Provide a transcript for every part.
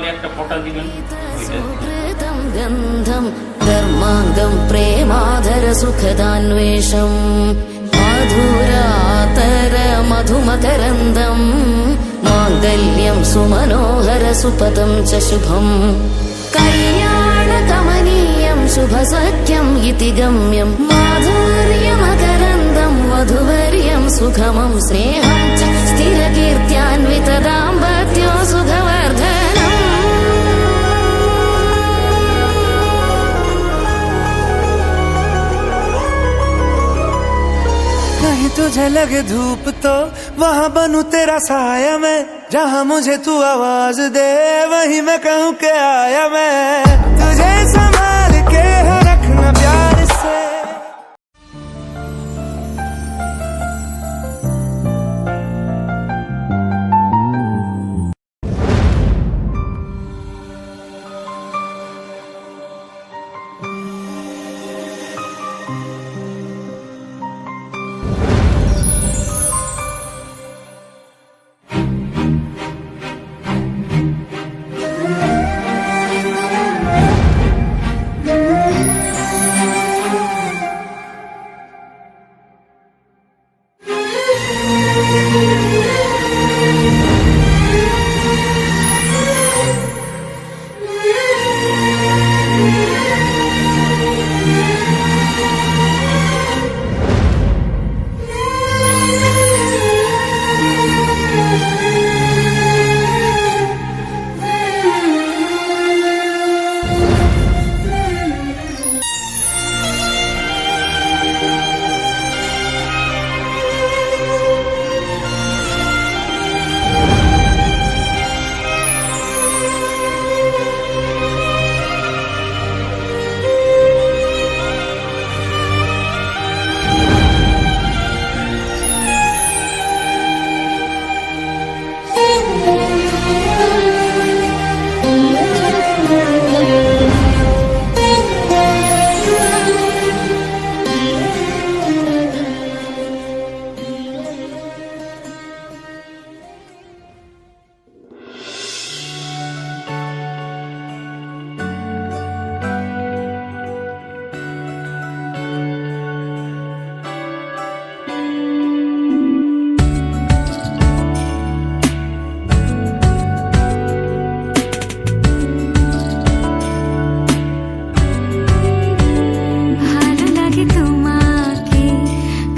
Normally একটা পটা দিবেন গন্ধম ধর্মাঙ্গম প্রেমাধর সুখদান্বেষম মধুরাতর মধুমকরন্দম মাঙ্গল্যম সুমনোহర సుపదం చ శుభం కళ్యాణకమనీయం శుభసఖ్యం ఇతి గమ్యం మాధుర్యమకరందం వధువర్యం సుఖమం స్నేహం చ స్థిరకీర్త్యాన్విత దాంపత్యో సుఖవర్ధనం कहीं तुझे लगे धूप तो वहाँ बनूं तेरा साया मैं, जहाँ मुझे तू आवाज दे वहीं मैं कहूँ के आया मैं, तुझे संभाल के है रखना प्यार से।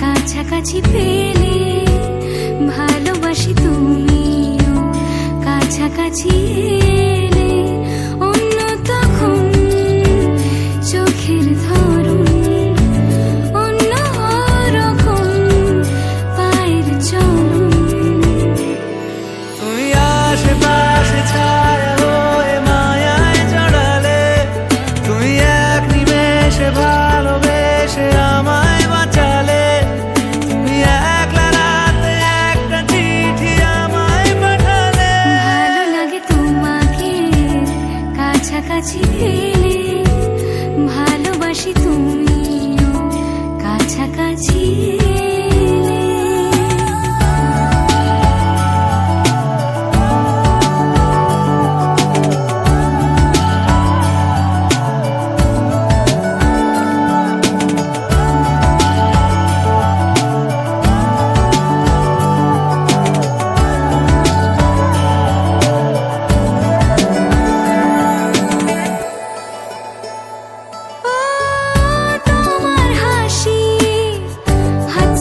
কাছাকাছি পেলে ভালোবাসি তুমিও কাছাকাছি এলে অন্য তখন চোখের ধরন অন্য রকম পায়ের চলন তুমি আশেপাশে ছায়া হয়ে মায়ায় জড়ালে, তুমি এক নিমেষে ভালোবেসে আমায় বাঁচালে, তুমি একলা রাতে একটা চিঠি আমায় পাঠালে। ভালো লাগে তোমাকে কাছাকাছি পেলে ভালোবাসি তুমিও কাছাকাছি এলে তোমার হাসি হাত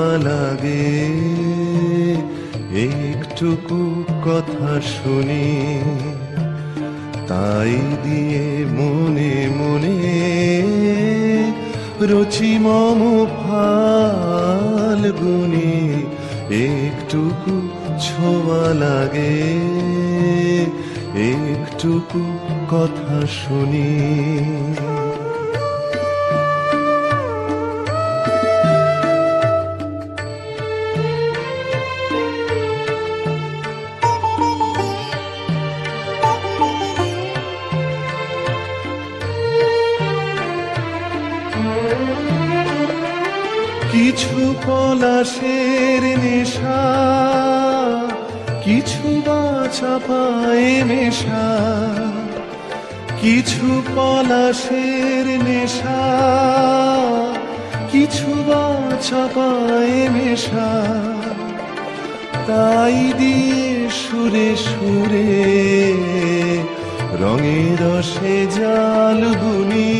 ছোঁয়া লাগে একটুকু কথা শুনি, তাই দিয়ে মনে মনে রুচি মম ফাল্গুনি, একটুকু ছোঁয়া লাগে একটুকু কথা শুনি। কিছু পলাশের নেশা, কিছু বা চাপায় মেশা, কিছু পলাশের নেশা, কিছু বা চাপায় মেশা, তাই দিয়ে সুরে সুরে রঙে রসে জাল বুনি,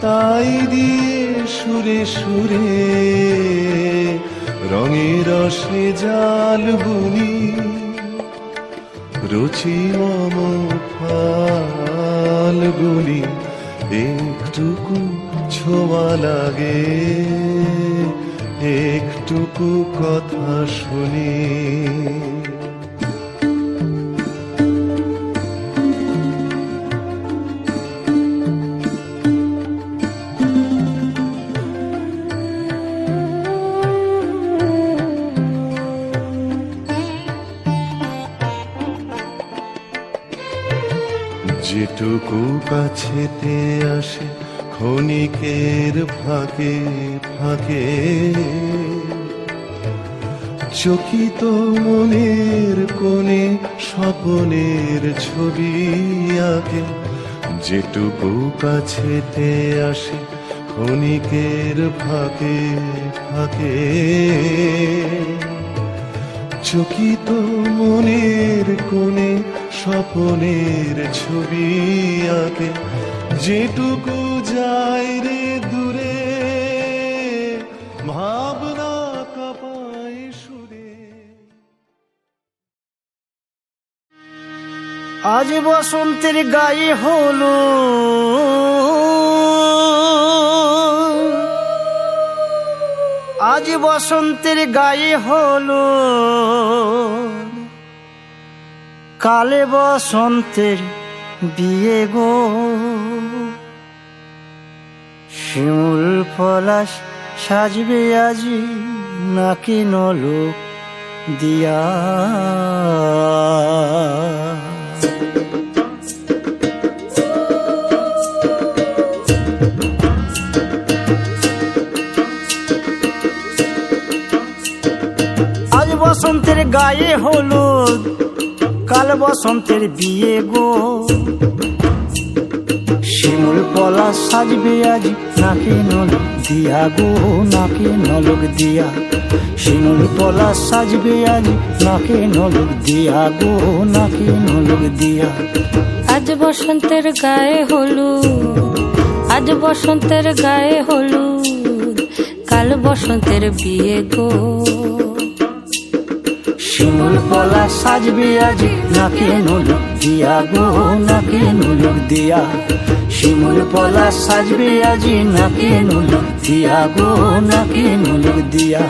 তাই দিয়ে সুরে সুরে রঙে রসে জাল বুনি, রুচি মম ফাল্গুনি, একটুকু ছোঁয়া লাগে একটুকু কথা শুনি। যেটুকু কাছেতে আসে ক্ষণিকের ফাঁকে ফাঁকে, চকিত মনের কোণে স্বপনের ছবি আঁকে, যেটুকু কাছেতে আসে ক্ষণিকের ফাঁকে ফাঁকে, চকিত মনের কোণে স্বপনের ছবি আঁকে, যেটুকু যায় রে দূরে ভাবনা কাঁপায় সুরে। আজ বসন্তের গায়ে হলো আজ বসন্তের গায়ে হলো, কালে বসন্তের বিয়ে গো, শিমুল পলাশ সাজবে আজি নাকি নলক দিয়া। আজ বসন্তের গায়ে হলুদ, কাল বসন্তের বিয়ে গো, শিমুল পলাশ সাজবে আজ নাকি নলক দিয়া গো, নাকি নলক দিয়া, শিমুল পলাশ সাজবে আজ নাকি নলক দিয়া গো, নাকি নলক দিয়া। আজ বসন্তের গায়ে হলুদ, আজ বসন্তের গায়ে হলুদ, কাল বসন্তের বিয়ে গো, শিমুল পলাশ সাজবে আজ নাকি নলক দিয়া গো, নাকি নলক দিয়া, শিমুল পলাশ সাজবে আজ নাকি নলক দিয়া গো, নাকি নলক দিয়া।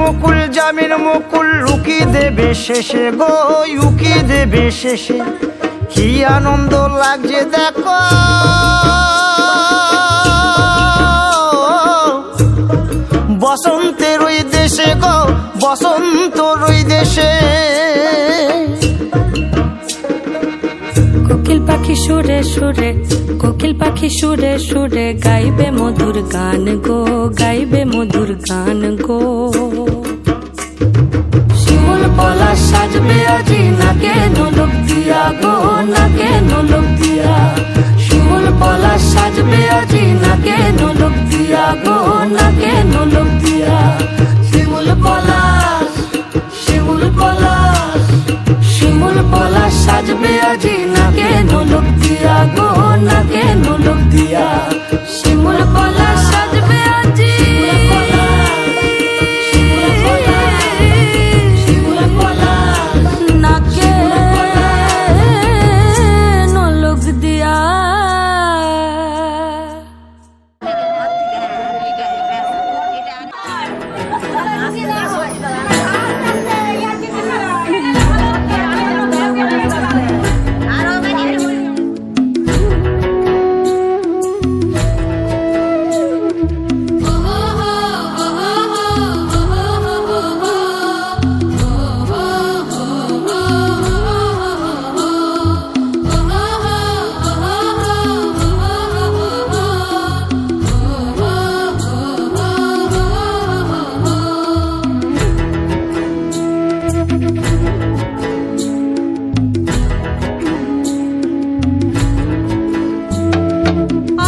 মুকুল জামিন মুকুল লুকি দেবে শেষে গো, উকি দেবে শেষে, কি আনন্দ লাগছে দেখো, বসন্তের ওই দেশে গো, বসন্তর ওই দেশে। কোকিল পাখি সুরে সুরে, কোকিল পাখি সুরে সুরে, গাইবে মধুর গান গো, গাইবে মধুর গান গো। শিমুল পলাশ সাজবে আজি নাকে নোলক দিয়া গো নাকে নোলক দিয়া শিমুল পলাশ সাজবে আজি নাকে নোলক দিয়া গো নাকে নোলক দিয়া শিমুল পলাশ শিমুল পলাশ শিমুল পলাশ সাজবে আজি নাকে নোলক দিয়া গো নাকে নোলক দিয়া শিমুল পলাশ সাজবে আজি শিমুল পলাশ নাকে নোলক দিয়া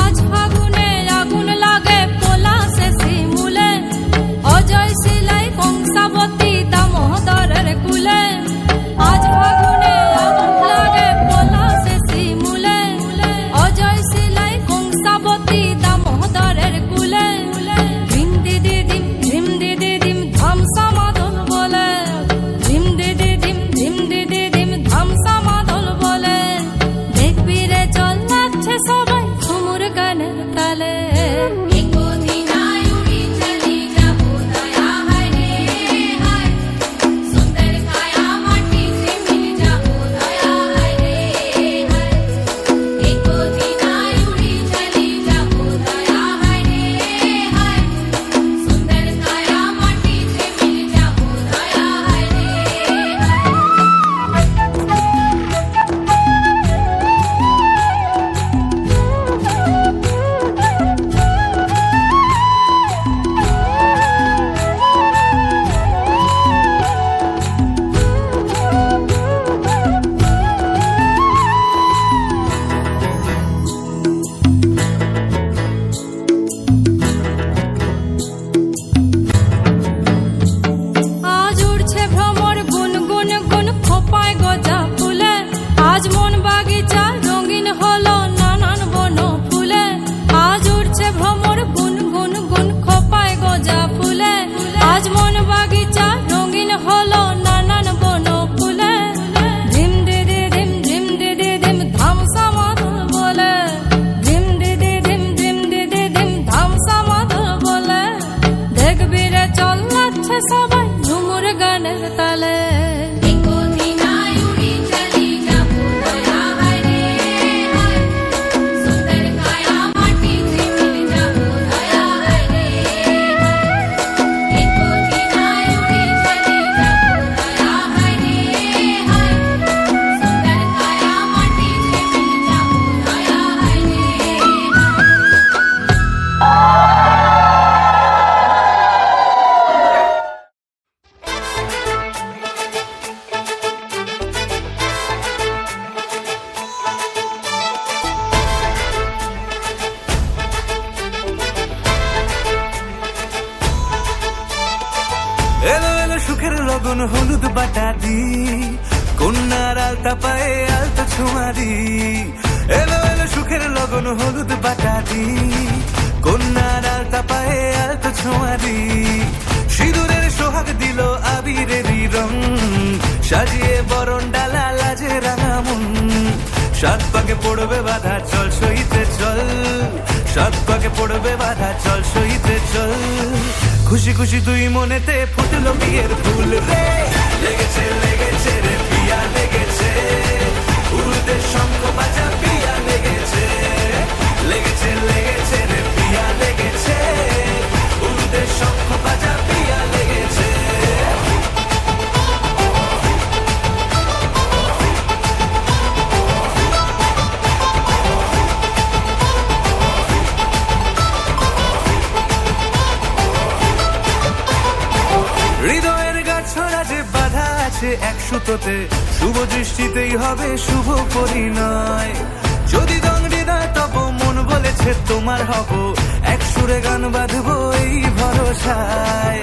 আজ ফাগুনে আগুন লাগে পলাশে শিমুলে অজয় শিলাই কংসাবতী দামোদরের কুলে আজ ফাগুনে আগুন লাগে পলাশে শিমুলে অজয় শিলাই কংসাবতী দামোদরের কুলে ধিম দিদি দিম ধামসা মাদল বলে ধিম দিদি দিম ধামসা মাদল বলে দেখবি রে চল নাচছে সবাই ঝুমুর গানের তালে আজ উড়ছে ভ্রমর গুন গুন গুন খোপায় গজা ফুলে আজ মন বাগিচা রঙিন হলো নানান বন ফুলে আজ উড়ছে ভ্রমর গুন গুন গুন খোপায় গজা ফুলে আজ মন বাগিচা রঙিন হলো নানান বন ফুলে ধিম দিদি দিম ধামসা মাদল বলে ধিম দিদি দিম ধামসা মাদল বলে দেখবি রে চল নাচছে সবাই ঝুমুর গানের তালে এলো এলো সুখের লগন হলুদ বাটা দি কন্যার আলতা পায়ে আলতা ছোঁয়া দি এলো এলো সুখের লগন হলুদ বাটা দি কন্যার আলতা পায়ে আলতা ছোঁয়া দি সিঁদুরের সোহাগ দিল আবিরেরই রং সাজিয়ে বরণ ডালা লাজে রাঙা মন সাত পাকে পড়বে বাধা চল সইতে চল সাত পাকে পড়বে বাধা চল সইতে চল খুশি খুশি তুই মনেতে ফুটলো বিয়ের ফুল রে লেগেছে লেগেছে রে পিয়া লেগেছে উড়তে শঙ্খ বাজা পিয়া লেগেছে লেগেছে লেগেছে রে পিয়া লেগেছে উড়তে শঙ্খ বাজা পিয়া লেগেছে হৃদয়ের গাছড়া যে বাধা আছে এক সুতোতে, শুভ দৃষ্টিতেই হবে শুভ পরিণয়। যদি দংড়ি দেয় তব মন বলেছে তোমার হব, এক সুরে গান বাঁধবো এই ভরসায়।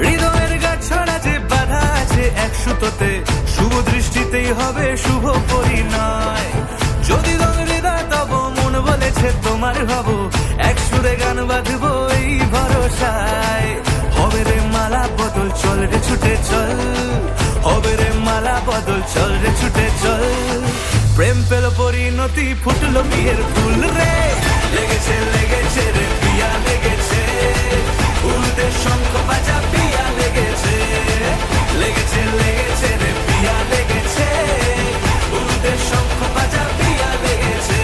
হৃদয়ের গাছ ছড়া যে বাধা আছে এক সুতোতে, শুভ দৃষ্টিতেই হবে শুভ পরিণয়। যদি দংড়ি দেয় তব মন বলেছে তোমার হব, এক সুরে গান বাঁধবো এই ভরসায়। হবে রে মালা বদল চল রে ছুটে চল, হবে রে মালা বদল চল রে ছুটে চল। প্রেম পেল পরিণতি ফুটলো বিয়ের ফুল রে, লেগেছে লেগেছে রে পিয়া লেগেছে, উল্টে শঙ্খ বাজা পিয়া লেগেছে, লেগেছে লেগেছে রে পিয়া লেগেছে, উল্টে শঙ্খ বাজা পিয়া লেগেছে।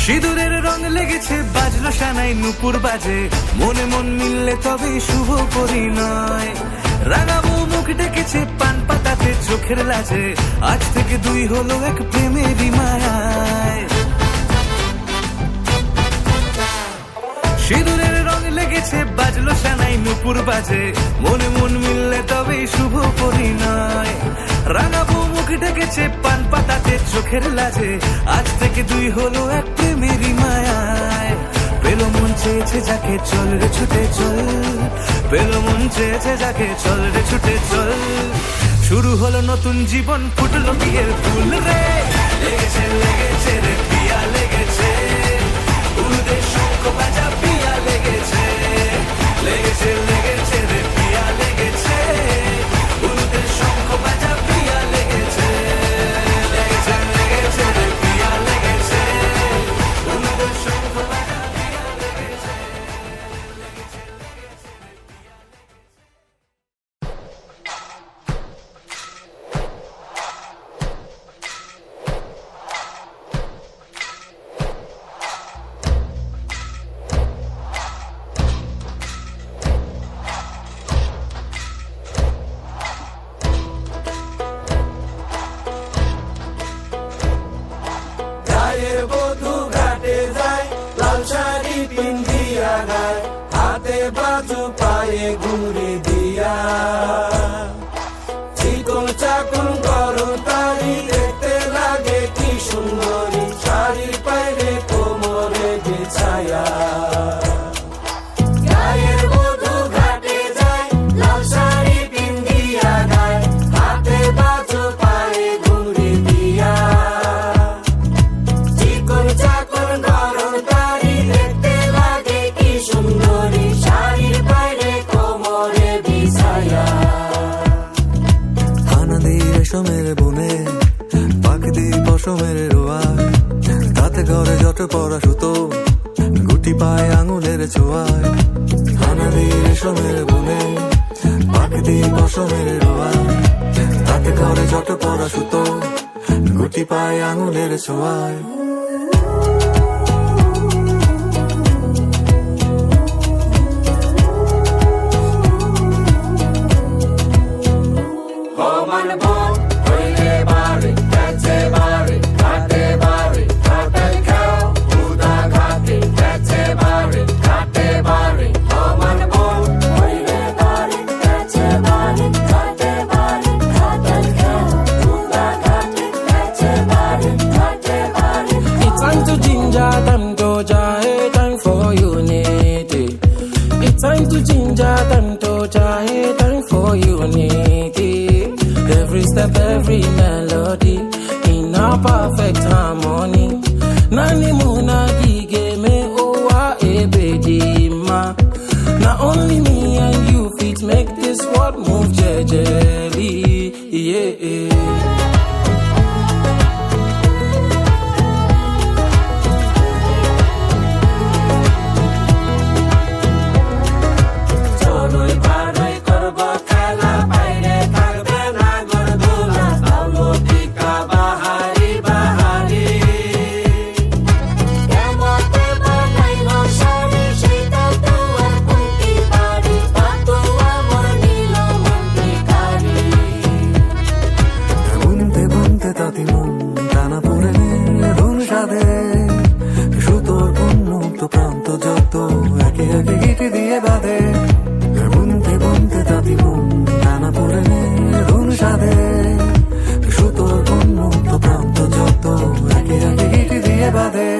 সিঁদুরের রং লেগেছে বাজলো সানাই নুপুর বাজে, মনে মন মিললে তবে শুভ পরিণয়। রাঙাবো মুখ ডেকেছে পান পাতাতে চোখের লাজে, আজ থেকে দুই হলো এক প্রেমেরই মায়ায়। সিঁদুরের রং লেগেছে বাজলো সানাই নুপুর বাজে, মনে মন মিললে তবে শুভ পরিণয়। রাঙাবো মুখ ডেকেছে পান পাতাতে চোখের লাজে, আজ থেকে দুই হলো এক প্রেমেরই মায়ায়। পেল মন চেয়েছে যাকে চল রে ছুটে চল, পেল মন চেয়েছে যাকে চল রে ছুটে চল। শুরু হলো নতুন জীবন ফুটলো বিয়ের ফুল রে, লেগেছে লেগেছে রে পিয়া লেগেছে, উল্টে শঙ্খ বাজা পিয়া লেগেছে, লেগেছে লেগেছে রে পিয়া লেগেছে, উল্টে শঙ্খ বাজা পিয়া লেগেছে, লেগেছে লেগেছে রে পিয়া লেগেছে, উল্টে শঙ্খ বাজা পিয়া লেগেছে। গায়ের বধূ ঘাটে যায়, লাল শাড়ি পিন্দিয়া গায়, হাতে বাজু পায়ে ঘুরে দিয়া। চিকন চাকন করো তারি, দেখতে লাগে কি সুন্দরী, শাড়ির পায়ে কোমরে বিছায়া। গায়ের বধূ ঘাটে যায়, লাল শাড়ি পিন্দিয়া গায়, হাতে বাজু পায়ে ঘুরে দিয়া। চিকন চাকন করো তারি, দেখতে লাগে কি সুন্দরী, শাড়ির পায়ে কোমরে বিছায়া। আনন্দি রেশমের বনে পাখি পশমের রোয়ায়, তাতে ঘরে যত পড়া সুতো, গুটি পায় আঙুলের ছোঁয়ায়। আনন্দি রেশমের বনে পাখি পশমের রোয়ায়, তাতে ঘরে যত পড়া সুতো, গুটি পায় আঙুলের ছোঁয়ায়। Woman born, হইলে বাড়ি, গেছে বাড়ি, ঘাটে বাড়ি, ঘাটের খেও, উদা ঘাটে, গেছে বাড়ি, ঘাটে বাড়ি। Woman born, হইলে বাড়ি, গেছে বাড়ি, ঘাটে বাড়ি, ঘাটের খেও, উদা ঘাটে, গেছে বাড়ি, ঘাটে বাড়ি। It's time to ginger, time to jahe, time for unity. It's time to ginger, time to jahe, time for unity. Every step, every melody, in a perfect harmony. Nani muna gige me owa ebedi ma. Not only me and you fit make this world move jejely, yeah. চড়ুই পাড়ুই করবো খেলা, পাই সাধে সুতোর উন্মুক্ত প্রান্ত যত একে একে গিটি দিয়ে বাঁধে।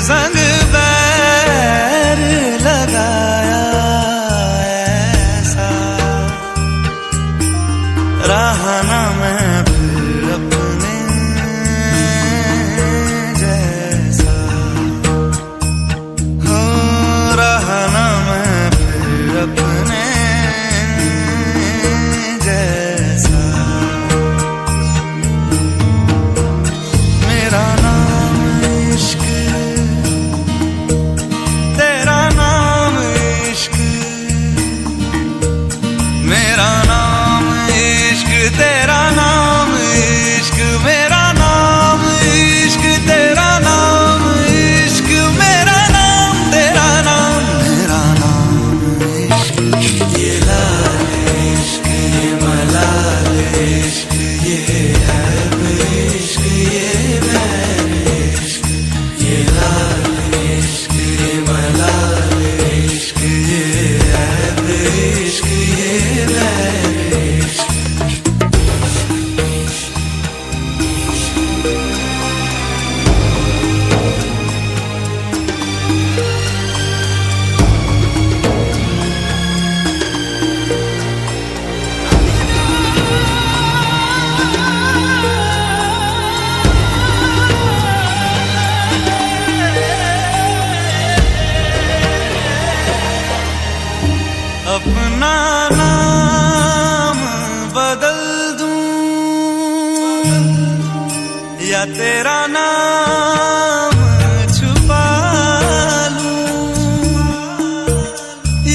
संग बैर लगाया ऐसा रहा ना मैं फिर अपने जैसा हो रहा ना मैं फिर अपने जैसा मेरा नाम इश्क तेरा नाम इश्क मेरा नाम इश्क तेरा नाम इश्क मेरा नाम इश्क तेरा नाम इश्क मेरा नाम तेरा नाम मेरा नाम इश्क ये लाल इश्क ये मलाल इश्क ये ऐब इश्क ये बैर इश्क ये लाल इश्क ये मलाल इश्क ये ऐब इश्क ये बैर इश्क अपना नाम बदल दूं या तेरा नाम छुपा लूं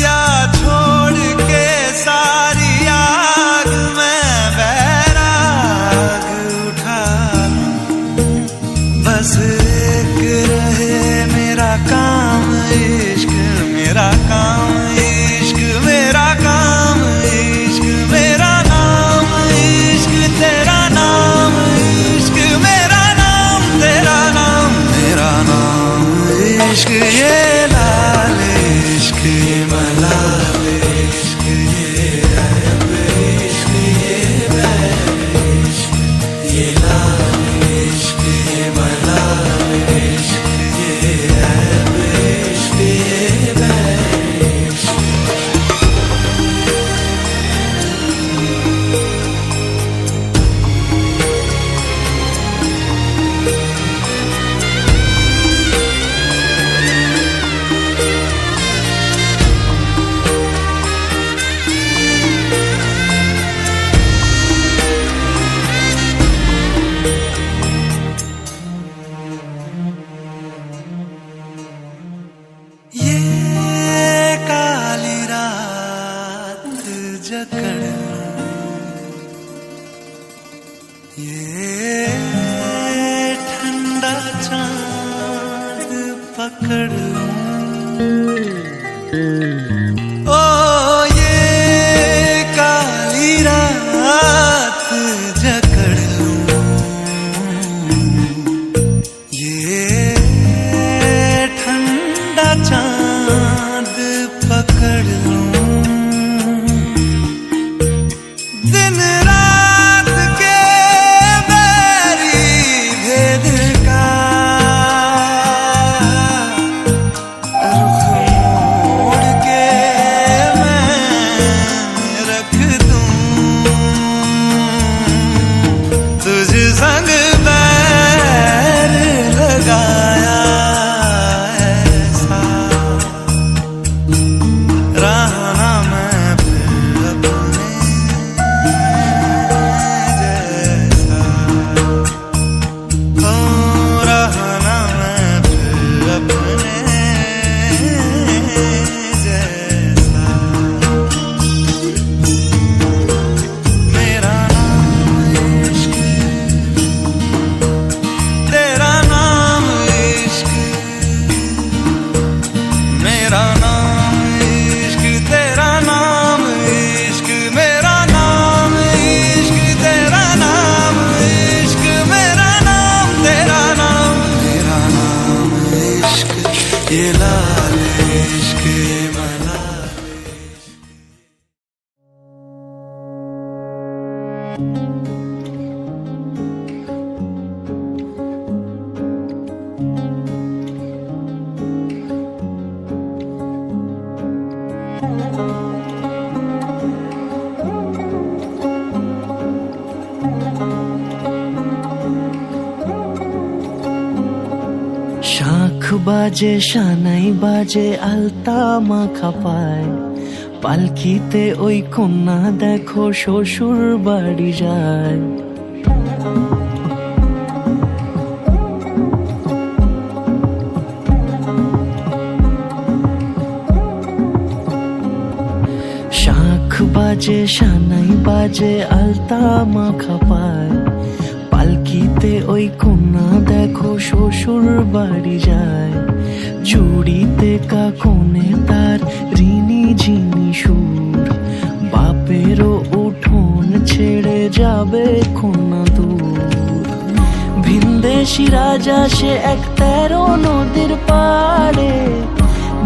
या छोड़ के सारी आग में बैराग उठा लूं बस एक रहे मेरा काम इश्क मेरा काम इश्क मेरा काम इश्क मेरा नाम इश्क तेरा नाम इश्क मेरा नाम तेरा नाम मेरा नाम इश्क ये लाल इश्क ये मलाल इश्क ये ऐब इश्क ये बैर इश्क ये लाल इश्क ये मलाल इश्क पकड़ लूं ओ ये काली रात जकड़ लूं ये ठंडा चांद पकड़ लूं दिन रात के बैरी भेद का रुख मोड़ के मैं रख दूं तुझ संग बैर लगाया ऐसा रहा ना मैं फिर अपने जैसा हो रहा ना मैं फिर अपने जैसा मेरा नाम इश्क तेरा नाम इश्क मेरा नाम इश्क तेरा नाम इश्क मेरा नाम इश्क तेरा नाम इश्क मेरा नाम तेरा नाम मेरा नाम इश्क ये लाल इश्क ये मलाल শাঁখ বাজে সানাই বাজে আলতা মাখা পায় পালকিতে ওই কন্যা দেখো শ্বশুর বাড়ি যায় শাঁখ বাজে সানাই বাজে আলতা মাখা পায় পালকিতে ওই কন্যা দেখো শ্বশুর বাড়ি যায় চুড়িতে কাকনে তার ঋণী ঝিনি সুর বাপেরও উঠোন ছেড়ে যাবে কন্যা দূর ভিনদেশি রাজা সে এক 13 নদীর পাড়ে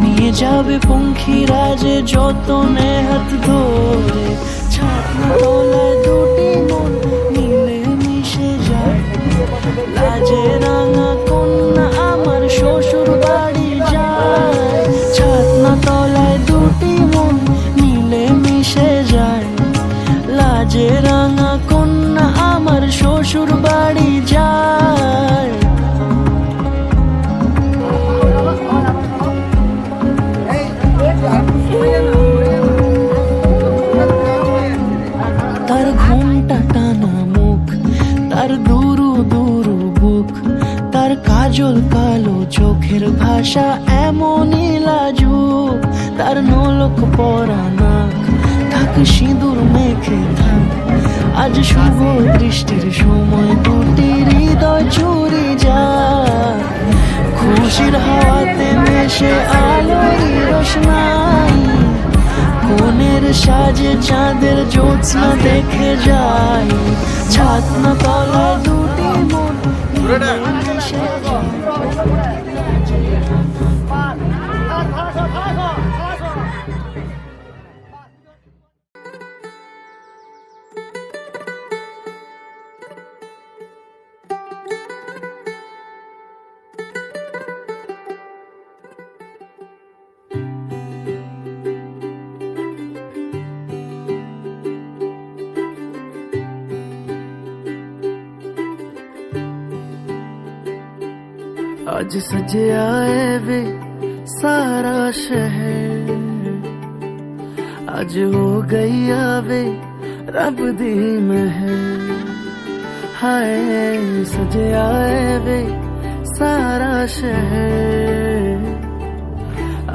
নিয়ে যাবে পঙ্খী রাজে যতনে হাত ধরে ছাতনা তলায় দুটি মন মিলে মিশে যায় লাজে রাঙা কন্যা আমার শ্বশুর বাড়ি যায় ছাতনা তলায় দুটি মন মিলে মিশে যায় লাজে রাঙা কন্যা আমার শ্বশুর বাড়ি যায় তার ঘুমটা টানা মুখ তার দুরু দুরু বুক তার কাজল কালো চোখের ভাষা এমনই লাজুক তার নোলক পরা নাক থাক সিঁদুর মেখে থাক আজ শুভ দৃষ্টির সময় দুটি হৃদয় চুরি যায় খুশির হাওয়াতে মেশে আলোর রোশনাই কোণের সাজে চাঁদের জ্যোৎস্না দেখে যায় ছাতনা তলায় দুটি মন মিলে মিশে যায়। आज सजे आए वे सारा शहर आज हो गई आवे रब दी महर हाय सजे आए वे सारा शहर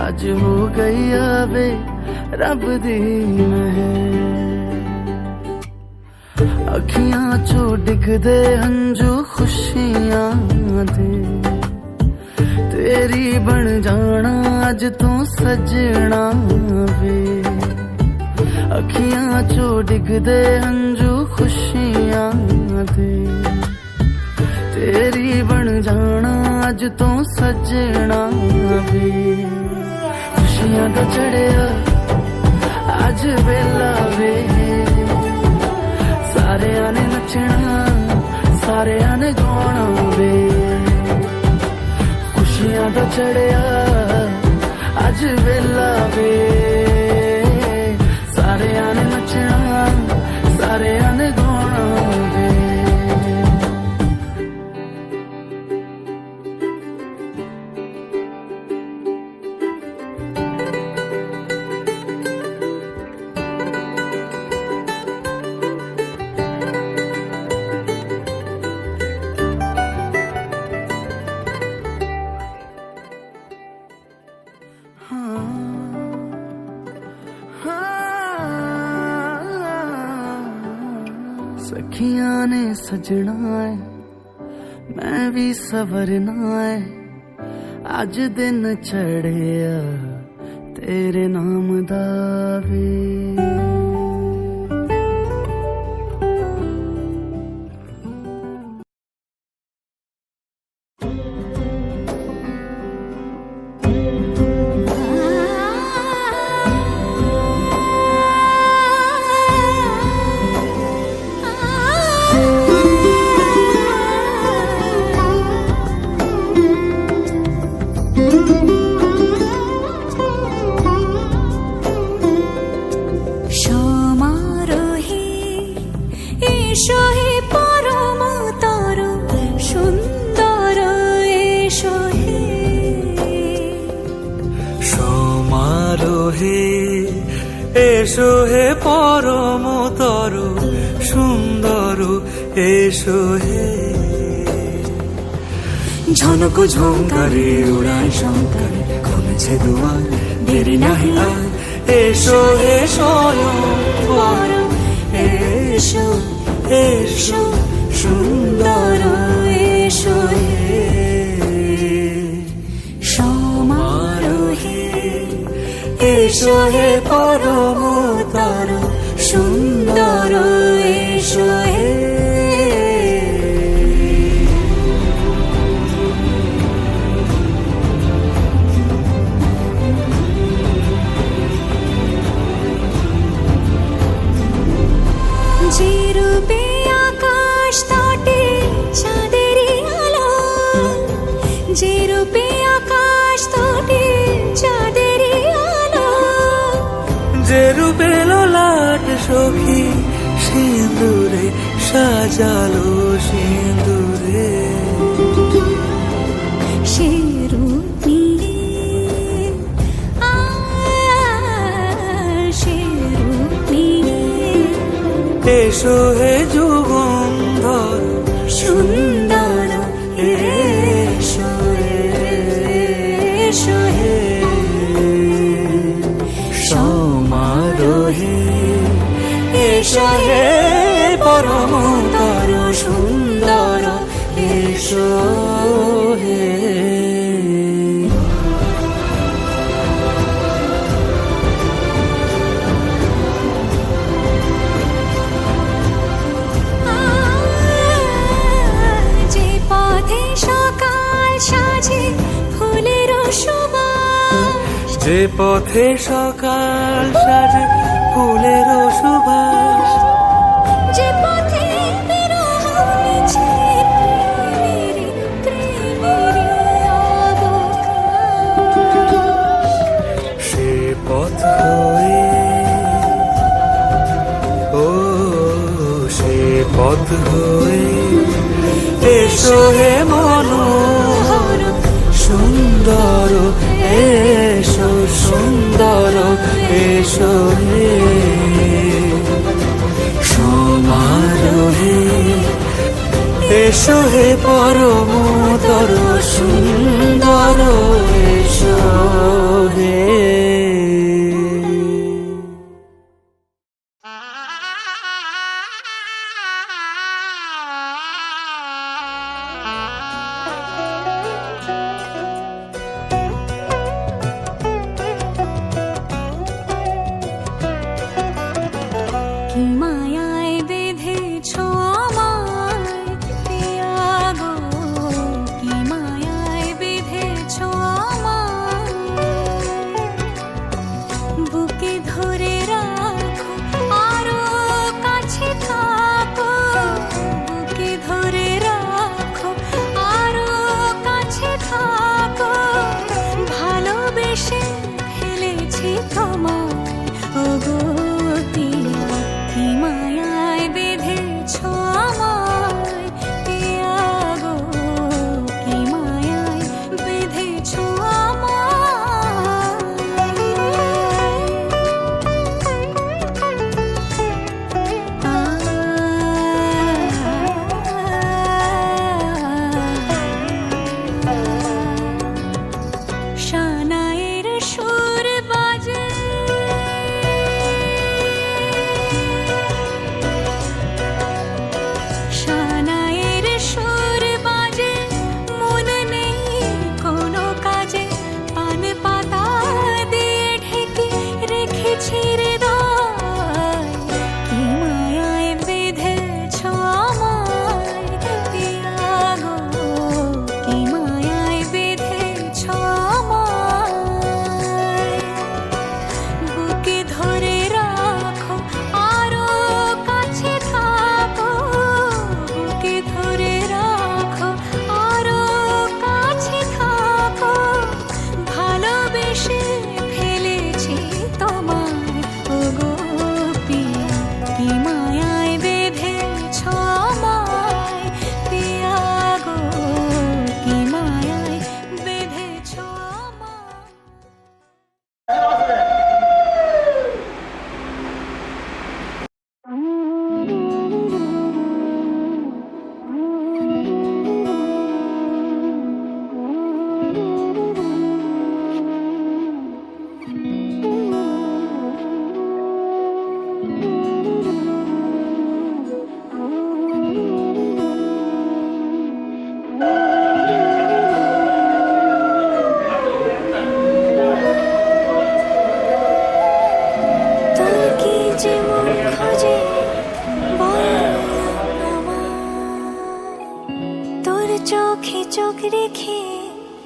आज हो गई आवे रब दी महर अखियां चो डिगदे हंजू खुशियां दे तेरी बन जाना अज तू सजना वे अखियां चो डिगदे हंजू खुशियां दे तेरी बन जाना अज तू सजना वे खुशियां दा चढ़िया अज वेला वे सारे ने नचना सारे ने गाना वे खुशियां दा चढ़िया अज वेला वे सारे ने नचना सारे ने गाना वे सखियां ने सजना है मैं भी सवरना है अज दिन चढ़िया तेरे नाम दा वे এসো হে পরমতর সুন্দর এসো হে ঝনক ঝঙ্কারে উড়ায় শঙ্কারে খুলেছে দুয়ার দেরি নাহি আর এসো হে স্বয়ং পরম এসো এসো সুন্দর এসো হে সমারোহে এসো হে পরমতর সুন্দর এসো হে যে রূপে আকাশ তটে চাঁদেরই আলো যে রূপে আকাশ তটে চাঁদেরই আলো যে রূপে ললাট সখী সিঁদুরে সাজালো সিঁদুরে সে রূপ নিয়ে সে রূপ নিয়ে এসো হে যুগন্ধর সুন্দর এসো এসো হে সমারোহে এসো হে পরমতর সুন্দর এসো হে যে পথে সকাল সাজে ফুলের সুবাস যে পথে সকাল সাজে ফুলের সুবাস যে পথে বিরহ মিছে প্রেমেরই অবকাশ সে পথ হয়ে ও সে পথ হয়ে এসো হে মনোহর সুন্দর এসো সুন্দর এসো হে সমারোহে এসো হে পরমতর সুন্দর এসো হে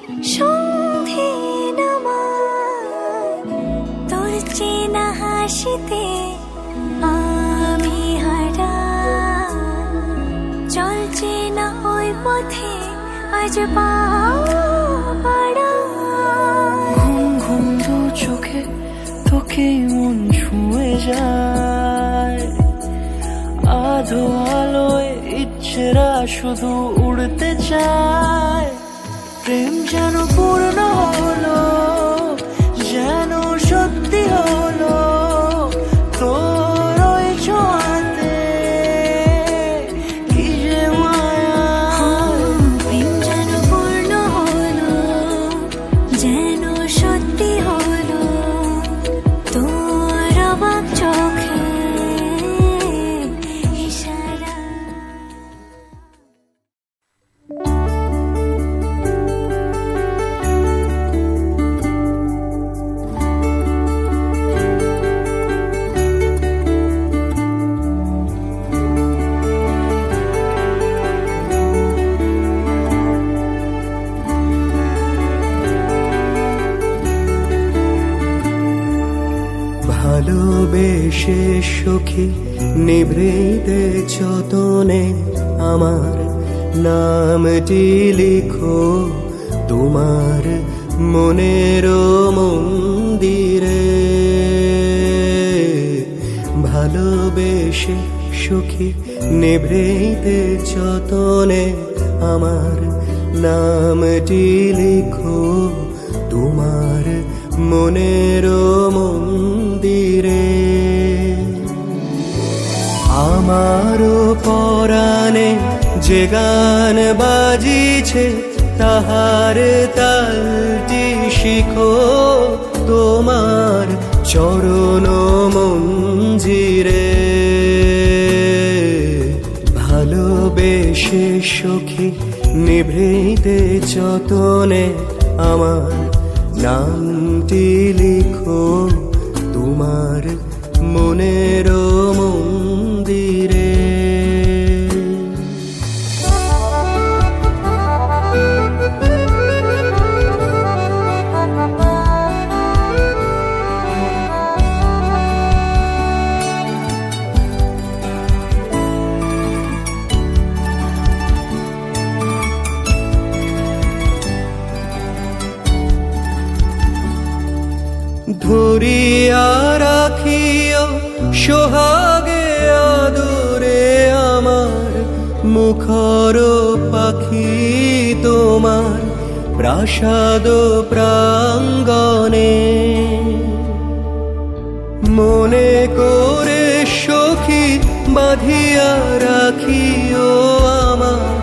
সন্ধে নামায় তোর চেনা হাসিতে আমি হারা চলছে না ওই পথে আজ পাড়া ঘুম ঘুম দু চোখে তোকে মন ছুঁয়ে যায় আধো আলোয় ইচ্ছেরা শুধু উড়তে চায় প্রেম যেন পূর্ণ হলো যেন সত্যি হলো তোর ওই ছোঁয়াতে কি যে মায়া প্রেম যেন পূর্ণ হলো যেন সত্যি হলো তোর অবাক চোখে ইশারা ভালোবেসে সখী নিভৃতে যতনে আমার নামটি লিখো তোমার মনের মন্দিরে ভালোবেসে সখী নিভৃতে যতনে আমার নামটি লিখো তোমার মনের মন্দিরে আমারও পরাণে যে গান বাজিছে তাহার তালটি শিখো তোমার চরণ মঞ্জিরে ভালোবেসে সখী নিভৃতে যতনে আমার নামটি লিখো তোমার মনের মন্দিরে ধরিয়া রাখিও সোহাগে আদরে আমার মুখর পাখি তোমার প্রাসাদ প্রাঙ্গণে মনে করে সখী বাঁধিয়া রাখিও আমার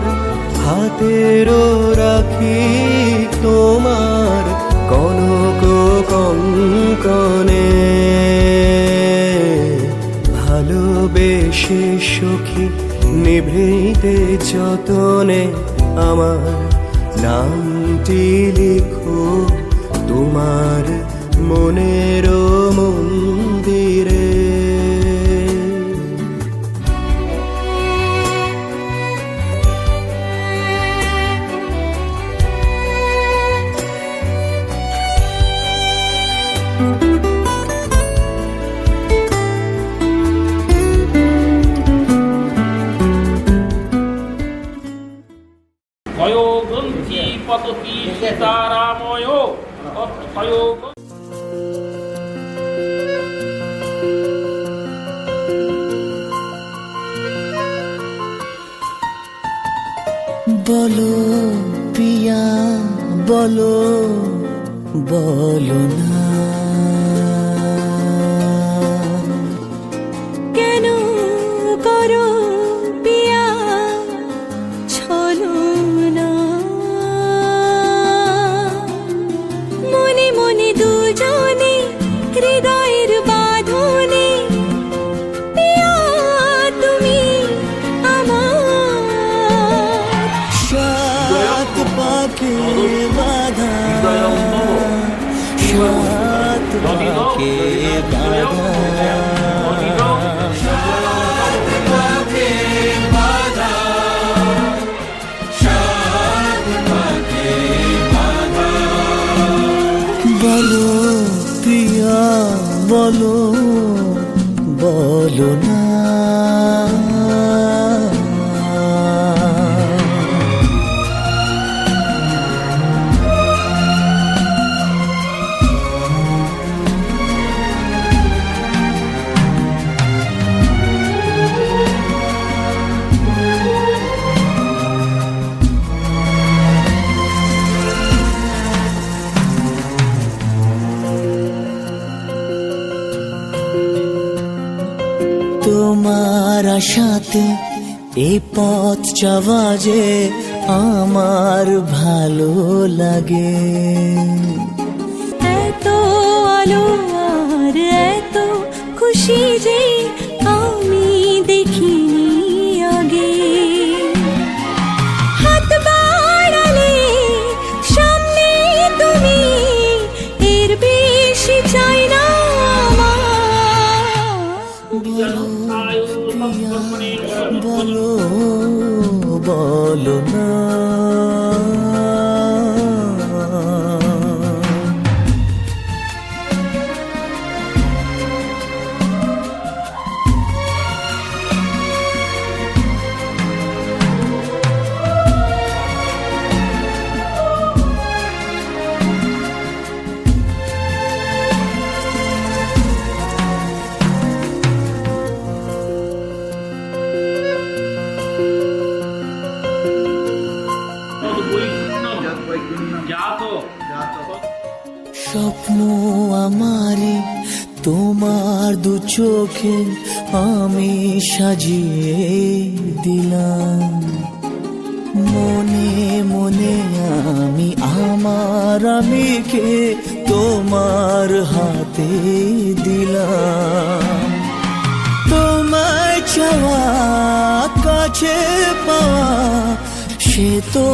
হাতেরও রাখি তোমার কনক কঙ্কনে ভালোবেসে সখী নিভৃতে যতনে আমার নামটি লিখো তোমার মনের মন্দিরে গ্রন্থি পততি সীতারাময় তৎক্ষয় বলো প্রিয়া বলো বলো না কেন করো পিয়া ছলো না মনে মনে দুজনে হৃদয়ের বাঁধনে পিয়া তুমি আমার সাত পাকে বাধা সাত পাকে বাধা সাত পাকে বাঁধা বলো বলো না। তোমার আশাতে এই পথ যাওয়া যে আমার ভালো লাগে। এত আলো আর এত খুশি যে আমি দেখিনি আগে। হাত বাড়ালে সামনে তুমি, এর বেশি চাই না আমার। বলো বলো না। স্বপ্ন আমারে তোমার দু চোখে আমি সাজিয়ে দিলাম। মনে মনে আমি আমার আমিকে তোমার হাতে দিলাম। তোমায় চাওয়া কাছে পাওয়া সে তো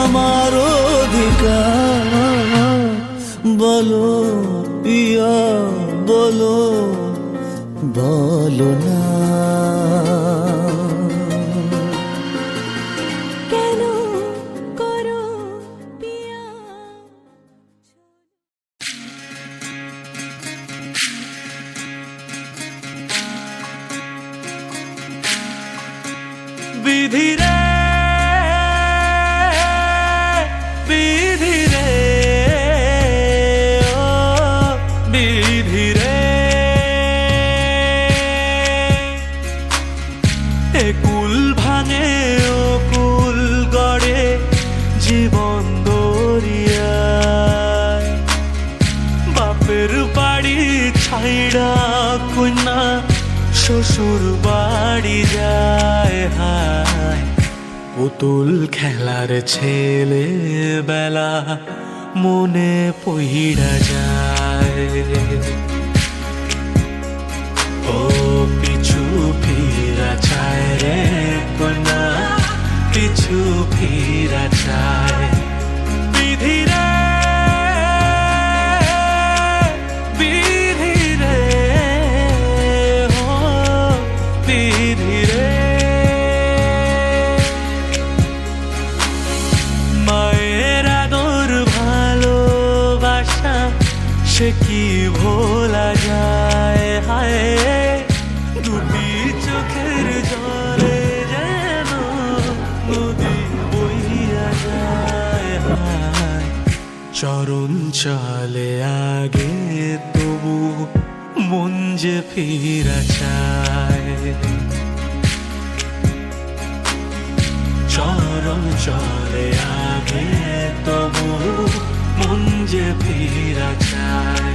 আমার অধিকার। বলো পিয়া বলো বলো না। কেন করো পিয়া? বিধি রে বিধি রে ও বিধি রে, এ কুল ভাঙে ও কুল গড়ে জীবন দরিয়ায়। বাপের বাড়ি ছাইড়া কন্যা শ্বশুর বাড়ি যায়। হায় পুতুল খেলার ছেলে বেলা মনে পইড়া যায়। ও পিছু ফিরা চায় রে কন্যা, পিছু ফিরা চায়। বিধি রে বিধি রে ও বিধি রে, মায়ের আদর ভালোবাসা সে কি ভোলা যায়। হায় দুটি চোখের জলে যেন নদী বইয়া যায়। হায় চরণ চলে আগে তবু মন যে ফিরা চায়। চরণ চলে আগে তবু মন যে ফিরা চায়।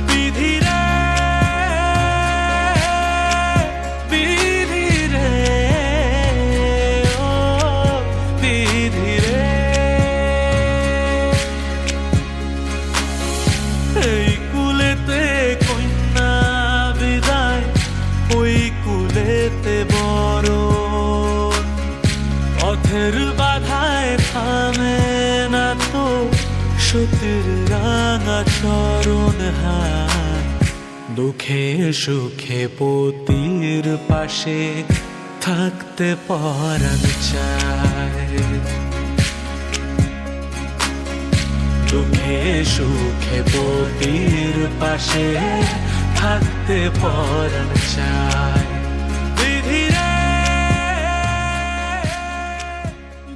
বিধি রে বিধি রে ও বিধি রে, এই কুলেতে কন্যা বিদায়, ওই কুলেতে বড় পথের বাধায় থামে না তো সতীর রাঙা চরণ। হায় দুঃখে সুখে পতির পাশে থাকতে পরাণ চায়। দুঃখে সুখে পতির পাশে থাকতে পরাণ চায়। বিধি রে,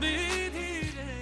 বিধি রে।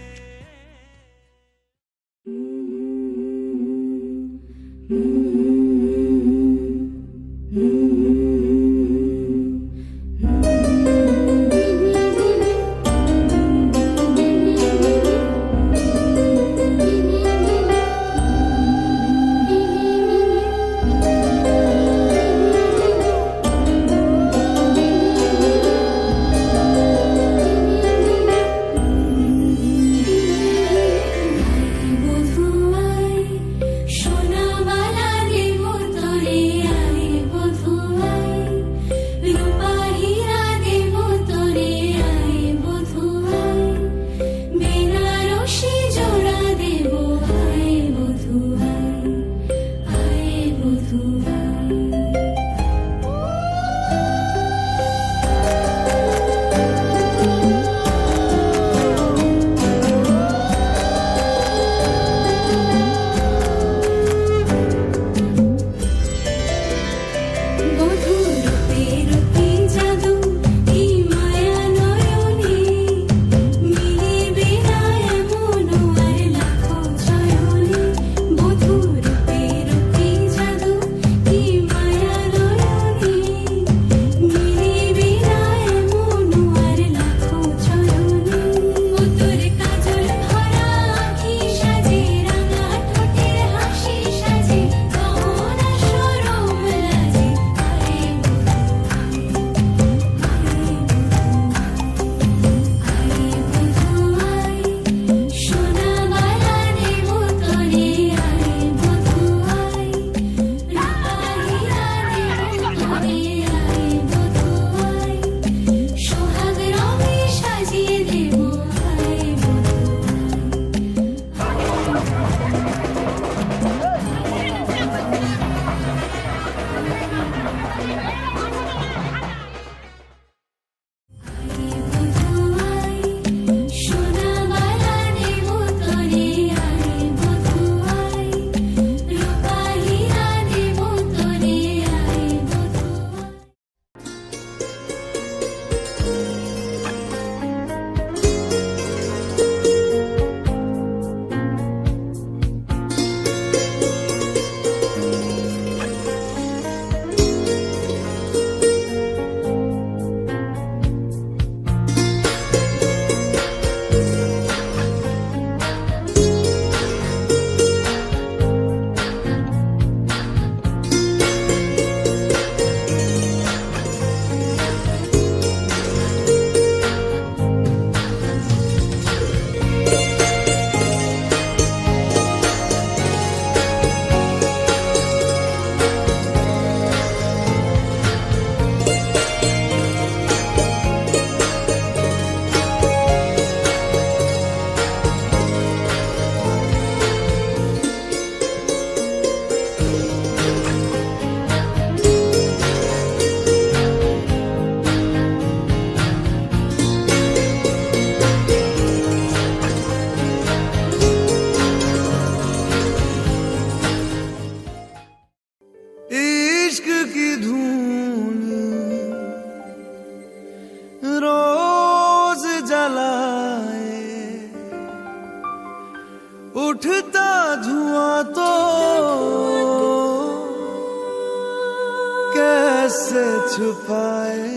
उठता धुआं तो कैसे छुपाए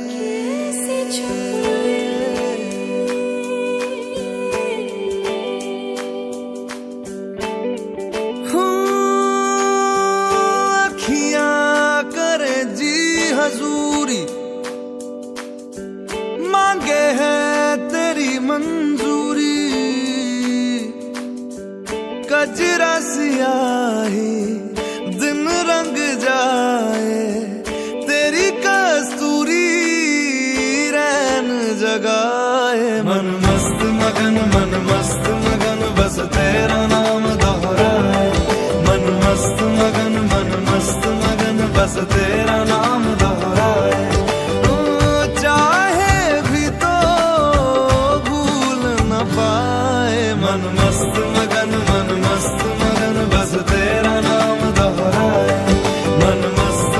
अखियां करे जी हजूरी मांगे है तेरी मंजूरी कजरा सियाही दिन रंग जाए तेरी कस्तूरी रैन जगाए मन मस्त मगन बस तेरा नाम दोहराए मन मस्त मगन बस तेरा नाम दोहराए चाहे भी तो भूल न पाए मन मस्त मगन बस तेरा नाम दोहराए मन मस्त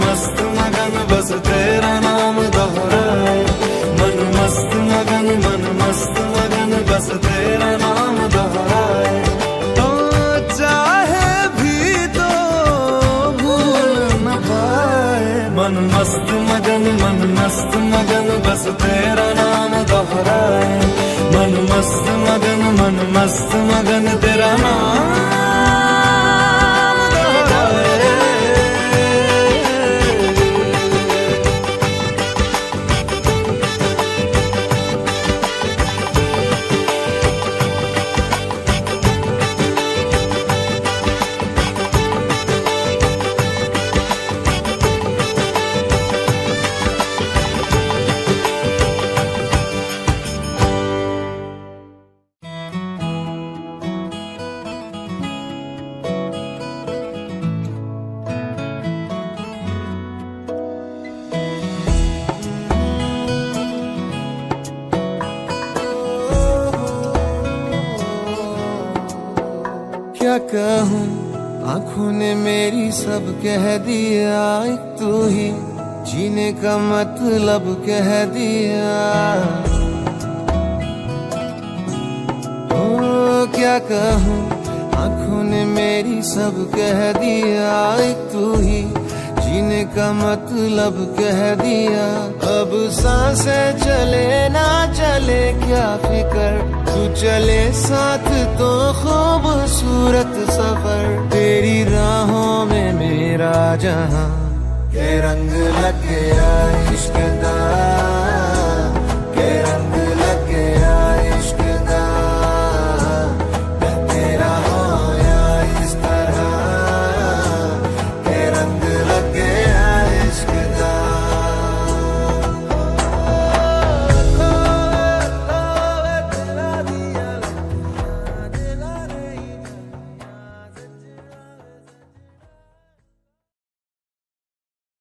मस्त मगन बस तेरा नाम दोहराए मन मस्त मगन बस तेरा नाम दोहराए तो चाहे भी तो भूल न पाए मन मस्त मगन बस तेरा नाम दोहराए मन मस्त मगन तेरा नाम क्या कहूँ आँखों ने मेरी सब कह दिया एक तू ही जीने का मतलब कह दिया ओ क्या कहूँ आँखों ने मेरी सब कह दिया एक तू ही जीने का मतलब कह दिया अब सांसें चले ना चले क्या फिकर तू चले साथ तो खूबसूरत सफर तेरी राहों में मेरा जहां के रंग लग गया इश्क दा